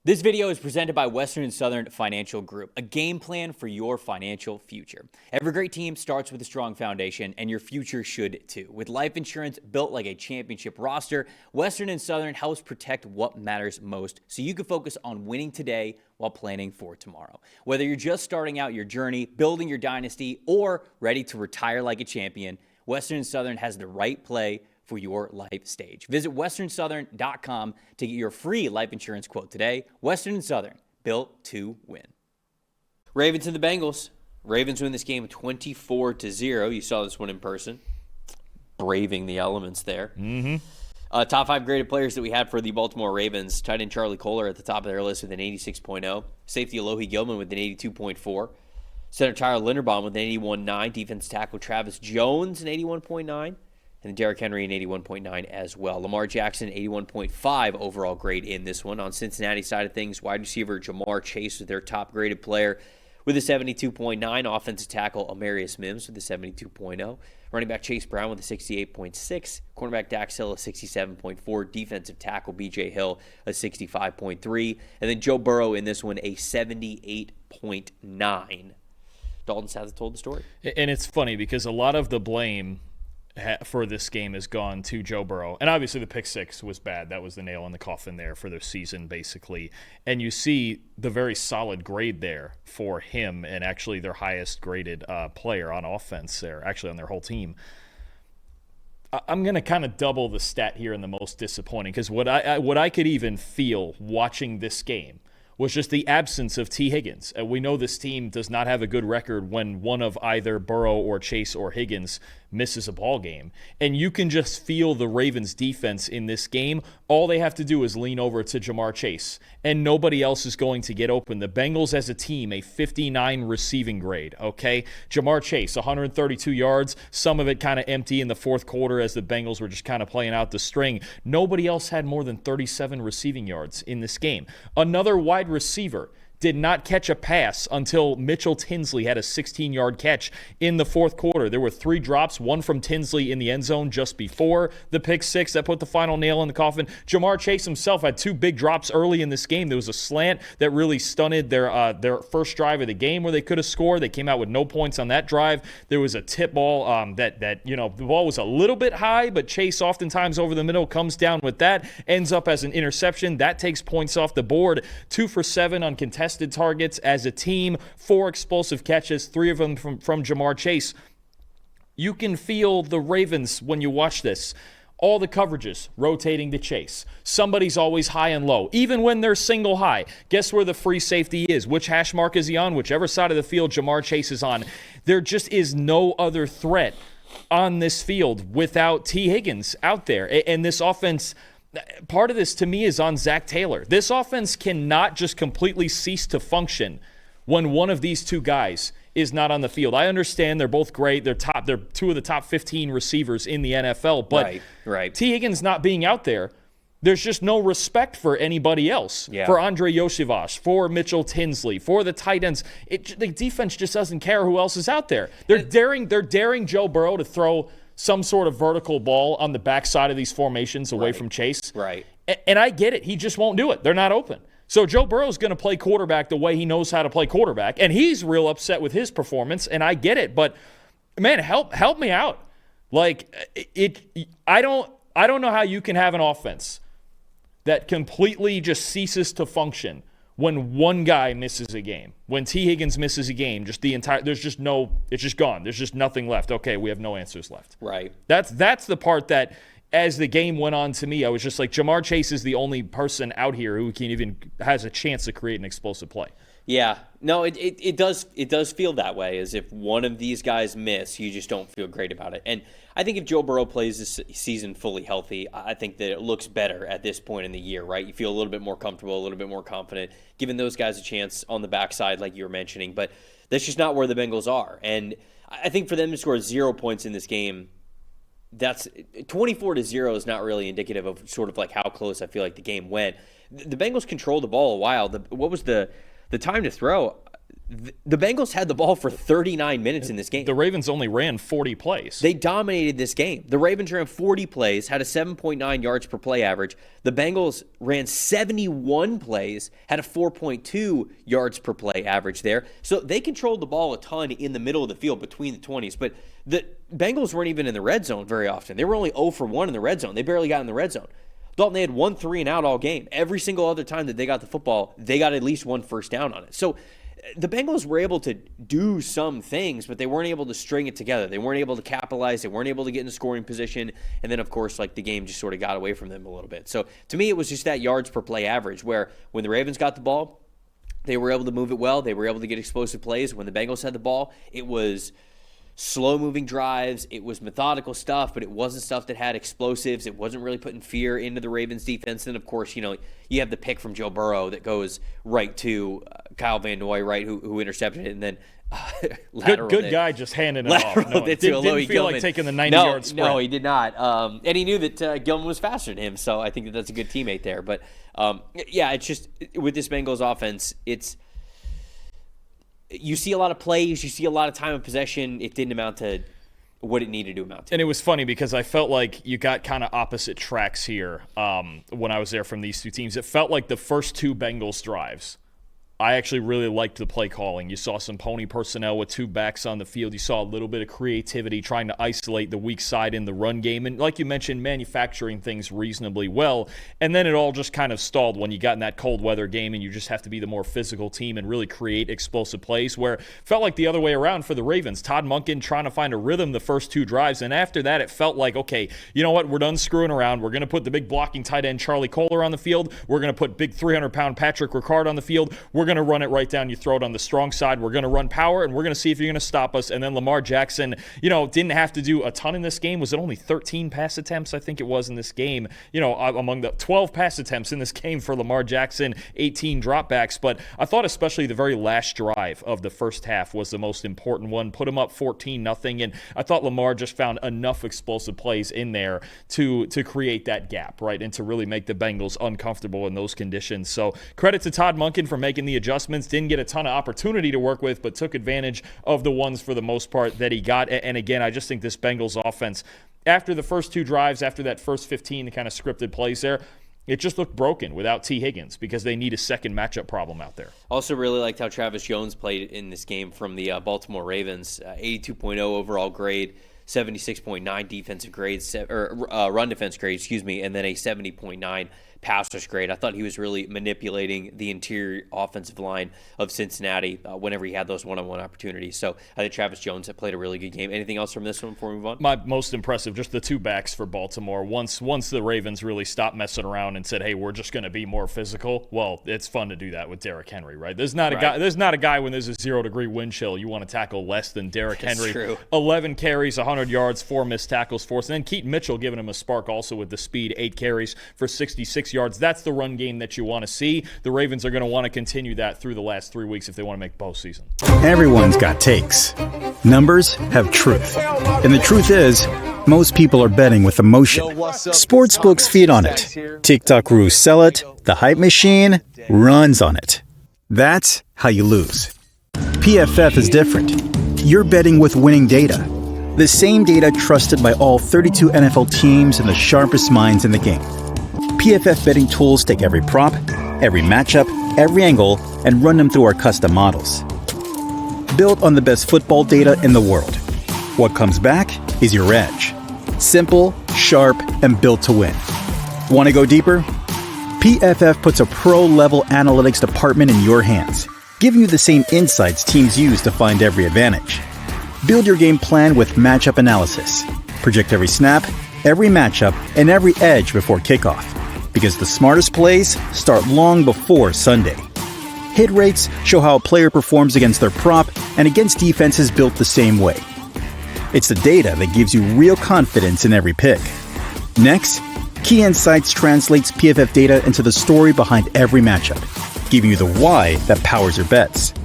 This video is presented by Western and Southern Financial Group, a game plan for your financial future. Every great team starts with a strong foundation, and your future should too. With life insurance built like a championship roster, Western and Southern helps protect what matters most so you can focus on winning today while planning for tomorrow. Whether you're just starting out your journey, building your dynasty, or ready to retire like a champion, Western and Southern has the right play for your life stage. Visit westernsouthern.com to get your free life insurance quote today. Western and Southern, built to win. Ravens and the Bengals. Ravens win this game 24-0. You saw this one in person. Braving the elements there. Top 5 graded players that we had for the Baltimore Ravens. Tight end Charlie Kolar at the top of their list with an 86.0. Safety Alohi Gilman with an 82.4. Center Tyler Linderbaum with an 81.9. Defense tackle Travis Jones an 81.9. And Derrick Henry an 81.9 as well. Lamar Jackson, 81.5 overall grade in this one. On Cincinnati side of things, wide receiver Jamar Chase was their top graded player with a 72.9. Offensive tackle Amarius Mims with a 72.0. Running back Chase Brown with a 68.6. Cornerback Dax Hill a 67.4. Defensive tackle BJ Hill a 65.3. And then Joe Burrow in this one a 78.9. Dalton South told the story. And it's funny because a lot of the blame for this game has gone to Joe Burrow. And obviously the pick six was bad. That was the nail in the coffin there for their season, basically. And you see the very solid grade there for him and actually their highest graded player on offense there, actually on their whole team. I'm going to kind of double the stat here in the most disappointing because what I could even feel watching this game was just the absence of T. Higgins. We know this team does not have a good record when one of either Burrow or Chase or Higgins misses a ball game. And you can just feel the Ravens defense in this game. All they have to do is lean over to Jamar Chase, and nobody else is going to get open. The Bengals as a team, a 59 receiving grade, okay? Jamar Chase, 132 yards, some of it kind of empty in the fourth quarter as the Bengals were just kind of playing out the string. Nobody else had more than 37 receiving yards in this game. Another wide receiver did not catch a pass until Mitchell Tinsley had a 16-yard catch in the fourth quarter. There were 3 drops, one from Tinsley in the end zone just before the pick six that put the final nail in the coffin. Jamar Chase himself had 2 big drops early in this game. There was a slant that really stunted their first drive of the game where they could have scored. They came out with no points on that drive. There was a tip ball that the ball was a little bit high, but Chase oftentimes over the middle comes down with that, ends up as an interception. That takes points off the board. 2 for 7 on contested targets as a team, 4 explosive catches, 3 of them from Jamar Chase. You can feel the Ravens when you watch this. All the coverages rotating to Chase. Somebody's always high and low, even when they're single high. Guess where the free safety is? Which hash mark is he on? Whichever side of the field Jamar Chase is on. There just is no other threat on this field without T. Higgins out there. And this offense, part of this to me is on Zach Taylor. This offense cannot just completely cease to function when one of these 2 guys is not on the field. I understand they're both great. They're 2 of the top 15 receivers in the NFL. But right. T. Higgins not being out there, there's just no respect for anybody else. Yeah. For Andre Yoshivas, for Mitchell Tinsley, for the tight ends. The defense just doesn't care who else is out there. They're daring Joe Burrow to throw some sort of vertical ball on the backside of these formations away from Chase. Right. And I get it. He just won't do it. They're not open. So Joe Burrow's going to play quarterback the way he knows how to play quarterback. And he's real upset with his performance, and I get it. But, man, help me out. Like, I don't know how you can have an offense that completely just ceases to function when one guy misses a game. When T. Higgins misses a game, it's just gone. There's just nothing left. Okay, we have no answers left. Right. That's the part that, as the game went on to me, I was just like, Jamar Chase is the only person out here who can even has a chance to create an explosive play. Yeah. No, it does feel that way, as if one of these guys miss, you just don't feel great about it. And I think if Joe Burrow plays this season fully healthy, I think that it looks better at this point in the year, right? You feel a little bit more comfortable, a little bit more confident, giving those guys a chance on the backside like you were mentioning. But that's just not where the Bengals are. And I think for them to score 0 points in this game, that's 24-0 is not really indicative of sort of like how close I feel like the game went. The Bengals controlled the ball a while. What was the time to throw? the Bengals had the ball for 39 minutes in this game. The Ravens only ran 40 plays. They dominated this game. The Ravens ran 40 plays, had a 7.9 yards per play average. The Bengals ran 71 plays, had a 4.2 yards per play average there. So they controlled the ball a ton in the middle of the field between the 20s. But the Bengals weren't even in the red zone very often. They were only 0 for 1 in the red zone. They barely got in the red zone. Dalton, they had 1 3 and out all game. Every single other time that they got the football, they got at least one first down on it. So the Bengals were able to do some things, but they weren't able to string it together. They weren't able to capitalize. They weren't able to get in a scoring position. And then, of course, the game just sort of got away from them a little bit. So to me, it was just that yards per play average where when the Ravens got the ball, they were able to move it well. They were able to get explosive plays. When the Bengals had the ball, it was slow-moving drives. It was methodical stuff, but it wasn't stuff that had explosives. It wasn't really putting fear into the Ravens' defense. And, of course, you have the pick from Joe Burrow that goes right to Kyle Van Noy, right, who intercepted it, and then good guy just handing it off. No, didn't feel like taking the 90-yard sprint. No, he did not. And he knew that Gilman was faster than him, so I think that's a good teammate there. But, it's just with this Bengals offense, you see a lot of plays, you see a lot of time of possession. It didn't amount to what it needed to amount to. And it was funny because I felt like you got kind of opposite tracks here when I was there from these two teams. It felt like the first two Bengals drives, I actually really liked the play calling. You saw some pony personnel with two backs on the field. You saw a little bit of creativity trying to isolate the weak side in the run game. And like you mentioned, manufacturing things reasonably well. And then it all just kind of stalled when you got in that cold weather game and you just have to be the more physical team and really create explosive plays, where it felt like the other way around for the Ravens. Todd Monken trying to find a rhythm the first two drives. And after that, it felt like, okay, you know what? We're done screwing around. We're going to put the big blocking tight end Charlie Kohler on the field. We're going to put big 300-pound Patrick Ricard on the field. We're going to run it right down your throat on the strong side. We're going to run power, and we're going to see if you're going to stop us. And then Lamar Jackson, didn't have to do a ton in this game. Was it only 13 pass attempts? I think it was in this game. Among the 12 pass attempts in this game for Lamar Jackson, 18 dropbacks. But I thought especially the very last drive of the first half was the most important one. Put him up 14-0, and I thought Lamar just found enough explosive plays in there to create that gap, right, and to really make the Bengals uncomfortable in those conditions. So credit to Todd Monken for making the adjustments. Didn't get a ton of opportunity to work with, but took advantage of the ones for the most part that he got. And again, I just think this Bengals offense, after the first two drives, after that first 15 kind of scripted plays there, it just looked broken without T. Higgins because they need a second matchup problem out there. Also really liked how Travis Jones played in this game from the Baltimore Ravens. 82.0 overall grade, 76.9 defensive grades, run defense grade, and then a 70.9 pass rush grade. I thought he was really manipulating the interior offensive line of Cincinnati whenever he had those one-on-one opportunities. So I think Travis Jones had played a really good game. Anything else from this one before we move on? My most impressive, just the two backs for Baltimore. Once the Ravens really stopped messing around and said, hey, we're just going to be more physical, well, it's fun to do that with Derrick Henry, right? There's not a guy when there's a 0-degree wind chill you want to tackle less than Derrick Henry. True. 11 carries, 100 yards, 4 missed tackles forced. And then Keaton Mitchell giving him a spark also with the speed, 8 carries for 66 yards. That's the run game that you want to see. The Ravens are going to want to continue that through the last 3 weeks if they want to make postseason. Everyone's got takes. Numbers have truth. And the truth is, most people are betting with emotion. Sportsbooks feed on it. TikTok gurus sell it. The hype machine runs on it. That's how you lose. PFF is different. You're betting with winning data. The same data trusted by all 32 NFL teams and the sharpest minds in the game. PFF betting tools take every prop, every matchup, every angle, and run them through our custom models. Built on the best football data in the world. What comes back is your edge. Simple, sharp, and built to win. Want to go deeper? PFF puts a pro-level analytics department in your hands, giving you the same insights teams use to find every advantage. Build your game plan with matchup analysis. Project every snap, every matchup, and every edge before kickoff. Because the smartest plays start long before Sunday. Hit rates show how a player performs against their prop and against defenses built the same way. It's the data that gives you real confidence in every pick. Next, Key Insights translates PFF data into the story behind every matchup, giving you the why that powers your bets.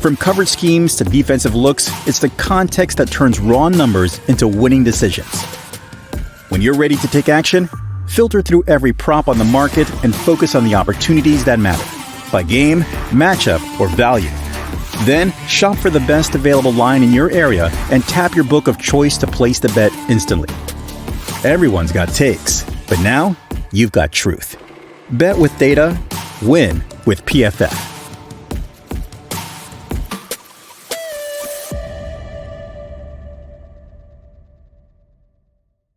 From coverage schemes to defensive looks, it's the context that turns raw numbers into winning decisions. When you're ready to take action, filter through every prop on the market and focus on the opportunities that matter, by game, matchup, or value. Then, shop for the best available line in your area and tap your book of choice to place the bet instantly. Everyone's got takes, but now you've got truth. Bet with data, win with PFF.